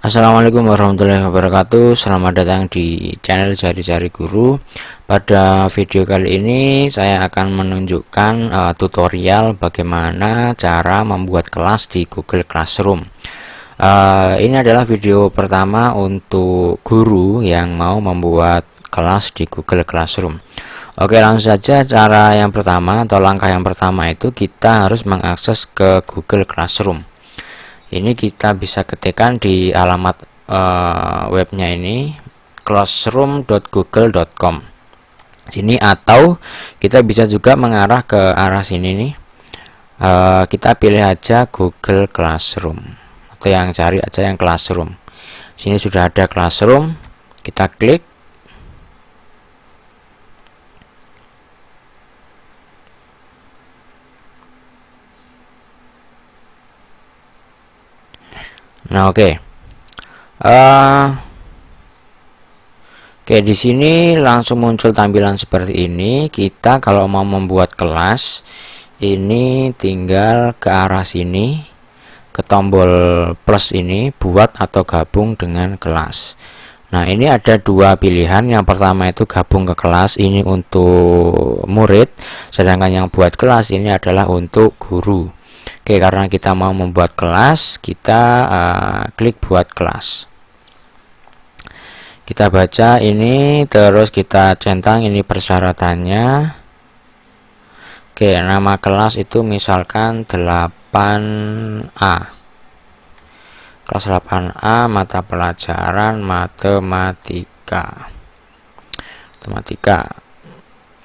Assalamualaikum warahmatullahi wabarakatuh. Selamat datang di channel Cari-Cari Guru. Pada video kali ini saya akan menunjukkan tutorial bagaimana cara membuat kelas di Google Classroom. Ini adalah video pertama untuk guru yang mau membuat kelas di Google Classroom. Oke, langsung saja. Cara yang pertama atau langkah yang pertama itu kita harus mengakses ke Google Classroom. Ini kita bisa ketikkan di alamat webnya ini classroom.google.com sini, atau kita bisa juga mengarah ke arah sini nih. Kita pilih aja Google Classroom atau yang cari aja yang Classroom. Sini sudah ada Classroom, kita klik. Nah, oke, di sini langsung muncul tampilan seperti ini. Kita kalau mau membuat kelas, ini tinggal ke arah sini, ke tombol plus ini, buat atau gabung dengan kelas. Nah, ini ada dua pilihan. Yang pertama itu gabung ke kelas, ini untuk murid, sedangkan yang buat kelas ini adalah untuk guru. Oke, karena kita mau membuat kelas, kita klik buat kelas. Kita baca ini, terus kita centang ini persyaratannya. Oke, nama kelas itu misalkan 8A. Kelas 8A, mata pelajaran matematika.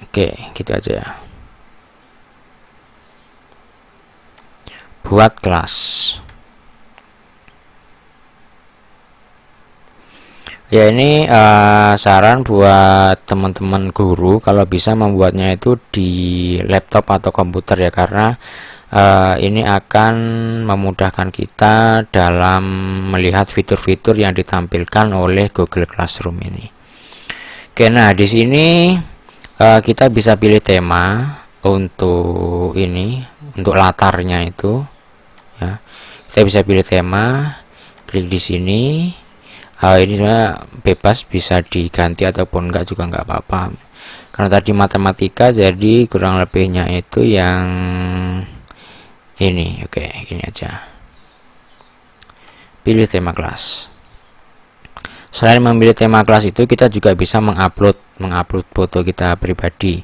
Oke, gitu aja ya. Buat kelas. Ya, ini saran buat teman-teman guru kalau bisa membuatnya itu di laptop atau komputer ya, karena ini akan memudahkan kita dalam melihat fitur-fitur yang ditampilkan oleh Google Classroom ini. Oke, nah di sini kita bisa pilih tema untuk ini, untuk latarnya itu. Ya, kita bisa pilih tema, klik di sini. Ini sebenarnya bebas, bisa diganti ataupun enggak juga enggak apa-apa. Karena tadi matematika, jadi kurang lebihnya itu yang ini. Oke, gini aja. Pilih tema kelas. Selain memilih tema kelas itu, kita juga bisa mengupload foto kita pribadi.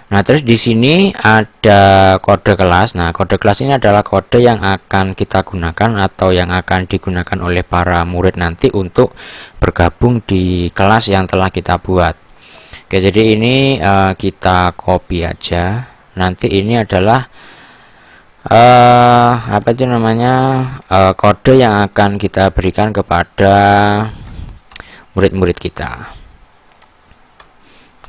Nah, terus di sini ada kode kelas. Nah, kode kelas ini adalah kode yang akan kita gunakan atau yang akan digunakan oleh para murid nanti untuk bergabung di kelas yang telah kita buat. Oke, jadi ini kita copy aja. Nanti ini adalah apa itu namanya, kode yang akan kita berikan kepada murid-murid kita.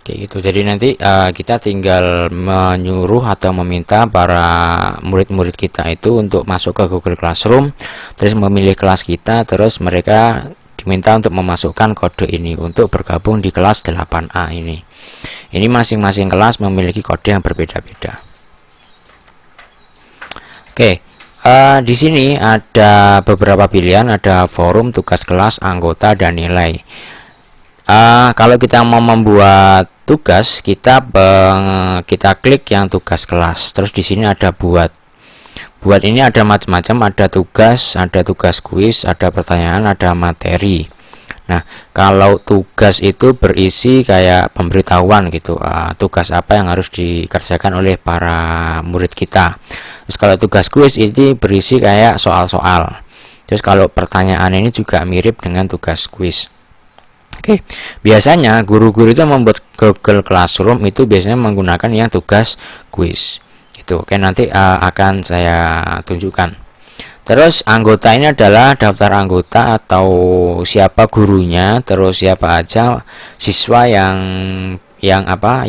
Gitu. Jadi nanti kita tinggal menyuruh atau meminta para murid-murid kita itu untuk masuk ke Google Classroom, terus memilih kelas kita, terus mereka diminta untuk memasukkan kode ini untuk bergabung di kelas 8A ini. Ini masing-masing kelas memiliki kode yang berbeda-beda. Oke, di sini ada beberapa pilihan, ada forum, tugas kelas, anggota, dan nilai. Kalau kita mau membuat tugas, kita klik yang tugas kelas. Terus di sini ada buat ini ada macam-macam, ada tugas kuis, ada pertanyaan, ada materi. Nah, kalau tugas itu berisi kayak pemberitahuan gitu, tugas apa yang harus dikerjakan oleh para murid kita. Terus kalau tugas kuis ini berisi kayak soal-soal. Terus kalau pertanyaan ini juga mirip dengan tugas kuis. Oke, biasanya guru-guru itu membuat Google Classroom itu biasanya menggunakan yang tugas kuis. Gitu. Oke, nanti akan saya tunjukkan. Terus anggota ini adalah daftar anggota atau siapa gurunya, terus siapa aja siswa yang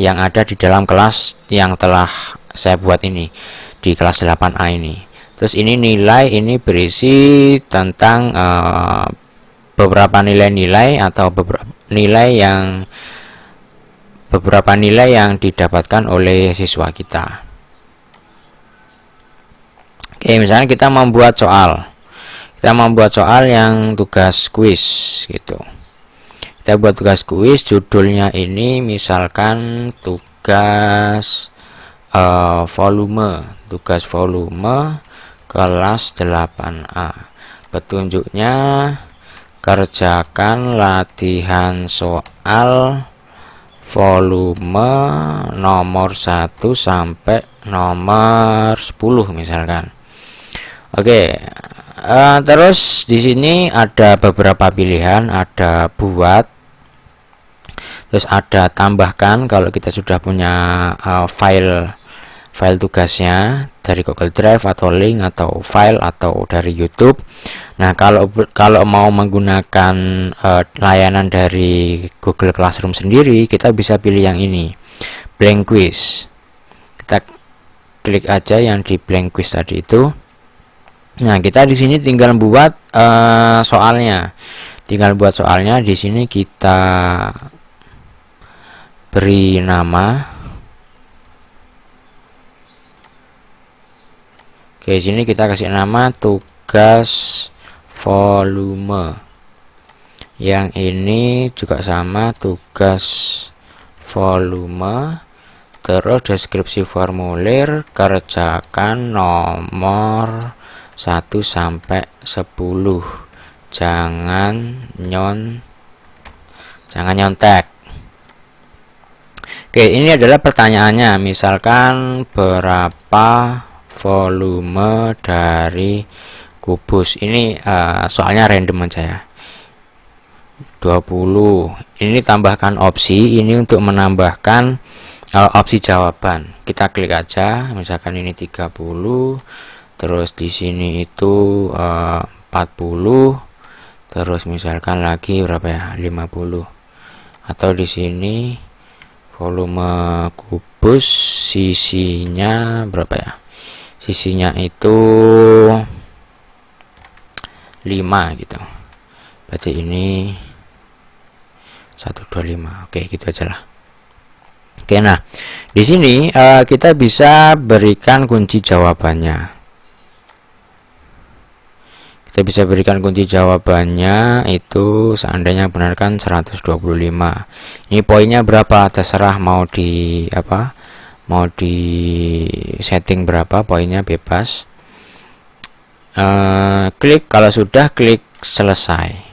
ada di dalam kelas yang telah saya buat ini di kelas 8A ini. Terus ini nilai, ini berisi tentang beberapa nilai-nilai atau beberapa nilai yang didapatkan oleh siswa kita. Oke, misalnya kita membuat soal. Kita membuat soal yang tugas kuis gitu. Kita buat tugas kuis, judulnya ini misalkan tugas tugas volume kelas 8A. Petunjuknya, kerjakan latihan soal volume nomor 1 sampai nomor 10 misalkan. Oke, terus di sini ada beberapa pilihan, ada buat, terus ada tambahkan kalau kita sudah punya file tugasnya dari Google Drive atau link atau file atau dari YouTube. Nah, kalau mau menggunakan layanan dari Google Classroom sendiri, kita bisa pilih yang ini, blank quiz. Kita klik aja yang di blank quiz tadi itu. Nah, kita di sini tinggal buat soalnya. Tinggal buat soalnya di sini kita beri nama. Oke, sini kita kasih nama tugas volume. Yang ini juga sama, tugas volume. Terus deskripsi formulir, kerjakan nomor 1 sampai 10. Jangan nyontek. Oke, ini adalah pertanyaannya. Misalkan berapa volume dari kubus. Ini soalnya random aja ya. 20. Ini tambahkan opsi, ini untuk menambahkan opsi jawaban. Kita klik aja, misalkan ini 30, terus di sini itu 40, terus misalkan lagi berapa ya, 50. Atau di sini volume kubus sisinya berapa ya, sisinya itu 5 gitu, berarti ini 125. Oke, gitu aja lah. Oke, nah di sini kita bisa berikan kunci jawabannya. Kita bisa berikan kunci jawabannya itu seandainya benar kan 125. Ini poinnya berapa, terserah mau di apa, mau di setting berapa, poinnya bebas. Klik, kalau sudah klik selesai.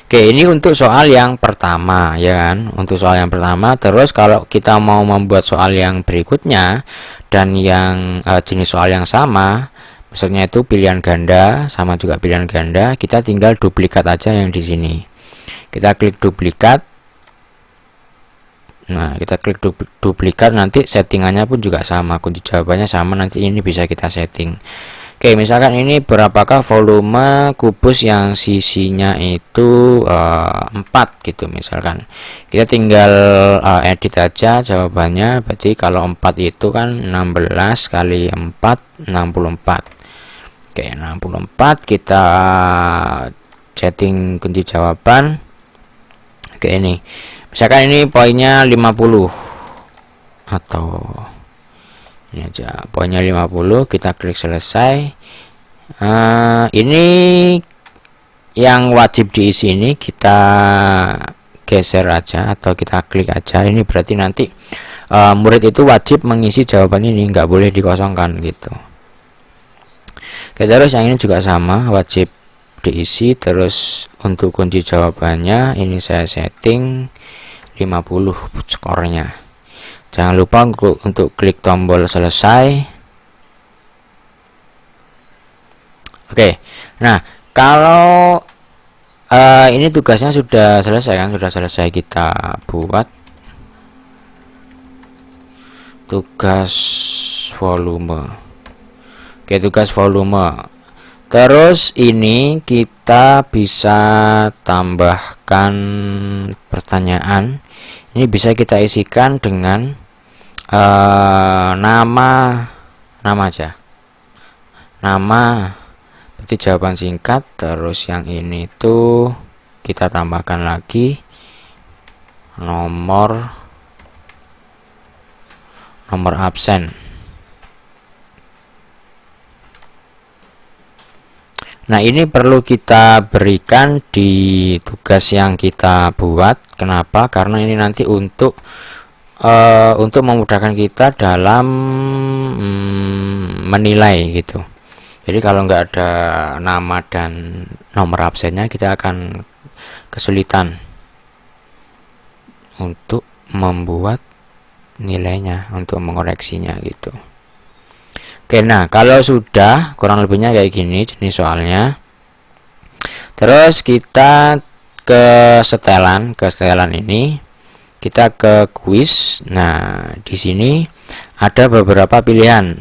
Oke, ini untuk soal yang pertama ya kan, untuk soal yang pertama. Terus kalau kita mau membuat soal yang berikutnya dan yang jenis soal yang sama, maksudnya itu pilihan ganda, sama juga pilihan ganda, kita tinggal duplikat aja yang di sini. Kita klik duplikat. Nah, kita klik duplikat, nanti settingannya pun juga sama, kunci jawabannya sama, nanti ini bisa kita setting. Oke, misalkan ini berapakah volume kubus yang sisinya itu 4 gitu misalkan. Kita tinggal edit aja jawabannya, berarti kalau 4 itu kan 16 kali 4, 64. Oke, 64, kita setting kunci jawaban. Oke, ini misalkan ini poinnya 50 atau ini aja poinnya 50, kita klik selesai. Ini yang wajib diisi ini kita geser aja atau kita klik aja, ini berarti nanti murid itu wajib mengisi jawaban ini, nggak boleh dikosongkan gitu. Oke, terus yang ini juga sama, wajib diisi. Terus untuk kunci jawabannya ini saya setting 50 skornya. Jangan lupa untuk klik tombol selesai. Oke, nah kalau ini tugasnya sudah selesai kan, sudah selesai, kita buat tugas volume. Oke, tugas volume. Terus ini kita bisa tambahkan pertanyaan. Ini bisa kita isikan dengan nama aja, nama, berarti jawaban singkat. Terus yang ini tuh kita tambahkan lagi nomor absen. Nah, ini perlu kita berikan di tugas yang kita buat. Kenapa? Karena ini nanti untuk memudahkan kita dalam menilai gitu. Jadi kalau nggak ada nama dan nomor absennya, kita akan kesulitan untuk membuat nilainya, untuk mengoreksinya gitu. Oke, nah kalau sudah kurang lebihnya kayak gini jenis soalnya, terus kita ke setelan ini, kita ke kuis. Nah, di sini ada beberapa pilihan.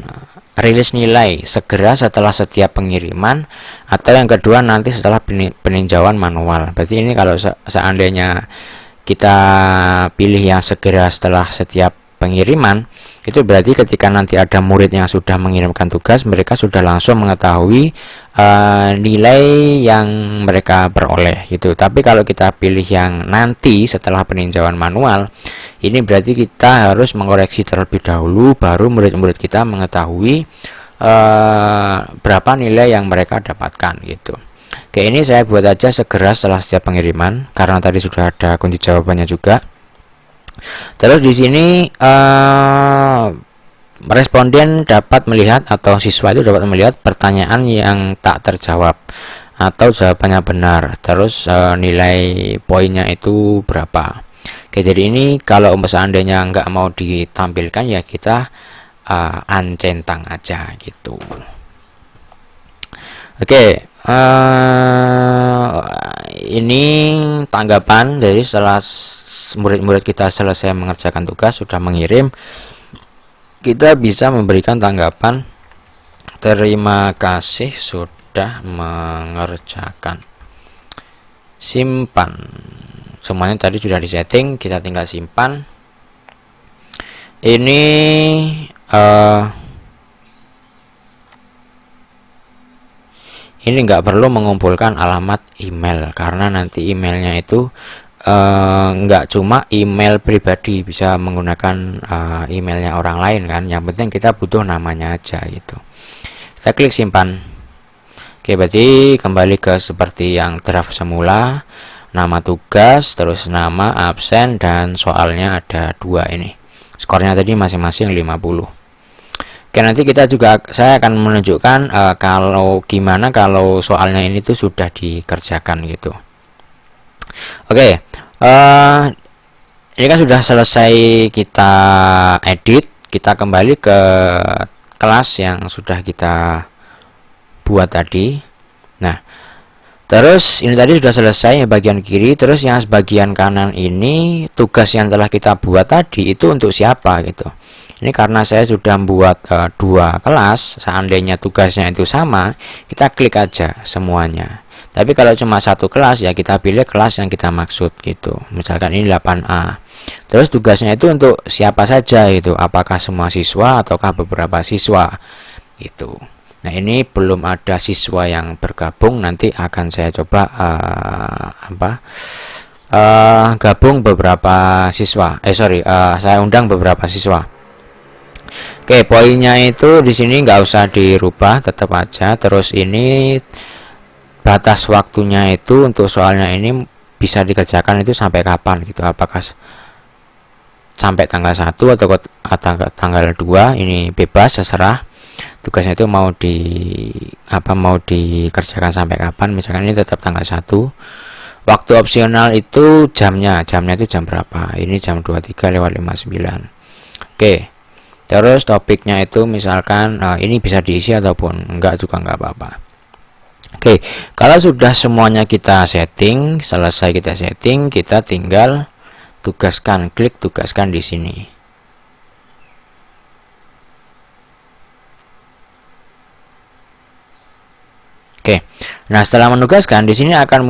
Rilis nilai segera setelah setiap pengiriman, atau yang kedua nanti setelah peninjauan manual. Berarti ini kalau seandainya kita pilih yang segera setelah setiap pengiriman, itu berarti ketika nanti ada murid yang sudah mengirimkan tugas, mereka sudah langsung mengetahui nilai yang mereka peroleh gitu. Tapi kalau kita pilih yang nanti setelah peninjauan manual, ini berarti kita harus mengoreksi terlebih dahulu, baru murid-murid kita mengetahui berapa nilai yang mereka dapatkan gitu. Oke, ini saya buat aja segera setelah setiap pengiriman karena tadi sudah ada kunci jawabannya juga. Terus di sini responden dapat melihat, atau siswa itu dapat melihat pertanyaan yang tak terjawab atau jawabannya benar. Terus nilai poinnya itu berapa. Oke, jadi ini kalau seandainya nggak mau ditampilkan ya kita uncentang aja gitu. Oke, ini tanggapan dari setelah murid-murid kita selesai mengerjakan tugas, sudah mengirim, kita bisa memberikan tanggapan terima kasih sudah mengerjakan, simpan. Semuanya tadi sudah disetting, kita tinggal simpan. Ini nggak perlu mengumpulkan alamat email, karena nanti emailnya itu nggak cuma email pribadi, bisa menggunakan emailnya orang lain kan. Yang penting kita butuh namanya aja gitu. Kita klik simpan. Oke, berarti kembali ke seperti yang draft semula. Nama tugas, terus nama, absen, dan soalnya ada 2 ini. Skornya tadi masing-masing 50. Oke, nanti saya akan menunjukkan kalau gimana kalau soalnya ini tuh sudah dikerjakan gitu. Oke, ini kan sudah selesai kita edit. Kita kembali ke kelas yang sudah kita buat tadi. Nah, terus ini tadi sudah selesai bagian kiri. Terus yang bagian kanan ini tugas yang telah kita buat tadi itu untuk siapa gitu. Ini karena saya sudah membuat 2 kelas, seandainya tugasnya itu sama, kita klik aja semuanya. Tapi kalau cuma 1 kelas ya kita pilih kelas yang kita maksud gitu. Misalkan ini 8A. Terus tugasnya itu untuk siapa saja gitu, apakah semua siswa ataukah beberapa siswa gitu. Nah, ini belum ada siswa yang bergabung, nanti akan saya coba gabung beberapa siswa. Saya undang beberapa siswa. Oke, poinnya itu di sini nggak usah dirubah, tetap aja. Terus ini batas waktunya itu untuk soalnya ini bisa dikerjakan itu sampai kapan gitu, apakah sampai tanggal 1 atau tanggal 2, ini bebas, terserah. Tugasnya itu mau dikerjakan sampai kapan. Misalkan ini tetap tanggal 1. Waktu opsional itu jamnya itu jam berapa, ini jam 23:59. Oke, terus topiknya itu misalkan ini bisa diisi ataupun enggak juga enggak apa-apa. Oke, kalau sudah semuanya kita setting, selesai kita setting, kita tinggal tugaskan, klik tugaskan di sini. Oke, nah setelah menugaskan di sini akan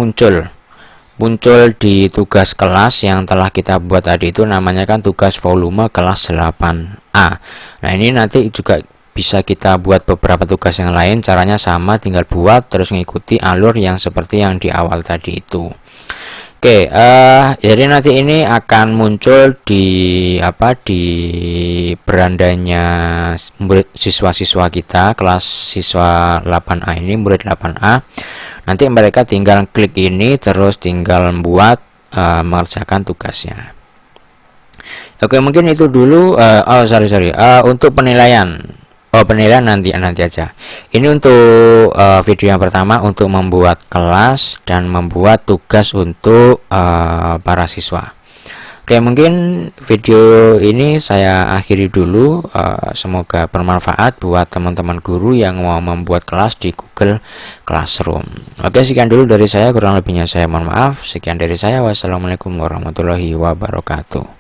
muncul di tugas kelas yang telah kita buat tadi itu, namanya kan tugas volume kelas 8A. Nah, ini nanti juga bisa kita buat beberapa tugas yang lain, caranya sama, tinggal buat terus mengikuti alur yang seperti yang di awal tadi itu. Oke, Oke, jadi nanti ini akan muncul di di berandanya siswa-siswa kita, kelas siswa 8A ini, murid 8A. Nanti mereka tinggal klik ini, terus tinggal buat mengerjakan tugasnya. Oke, mungkin itu dulu. Sorry. Untuk penilaian. Penilaian nanti aja. Ini untuk video yang pertama, untuk membuat kelas dan membuat tugas untuk para siswa. Oke, mungkin video ini saya akhiri dulu. Semoga bermanfaat buat teman-teman guru yang mau membuat kelas di Google Classroom. Oke, sekian dulu dari saya, kurang lebihnya saya mohon maaf. Sekian dari saya, wassalamualaikum warahmatullahi wabarakatuh.